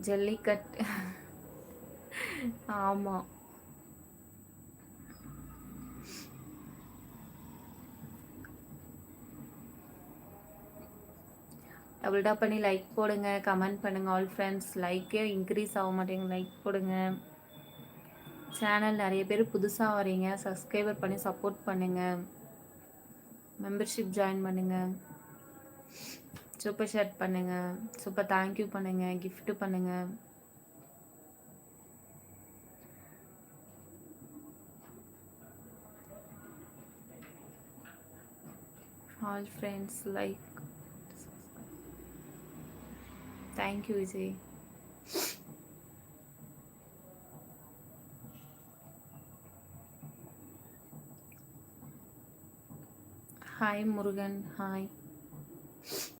ஜல்லிக்கட்டு. ஆமா. Double top பண்ணி like போடுங்க, கமெண்ட் பண்ணுங்க. ஆல் ஃப்ரெண்ட்ஸ் லைக்கே இன்க்ரீஸ் ஆக மாட்டேங்குது. லைக் போடுங்க. சேனல் நிறைய பேர் புதுசாக வரீங்க, சப்ஸ்கிரைபர் பண்ணி சப்போர்ட் பண்ணுங்க. மெம்பர்ஷிப் ஜாயின் பண்ணுங்க. சூப்பர் ஷேட் பண்ணுங்க. சூப்பர் தேங்க்யூ பண்ணுங்க. gift பண்ணுங்க. All friends like. Thank you Vijay. Hi Murugan. Hi.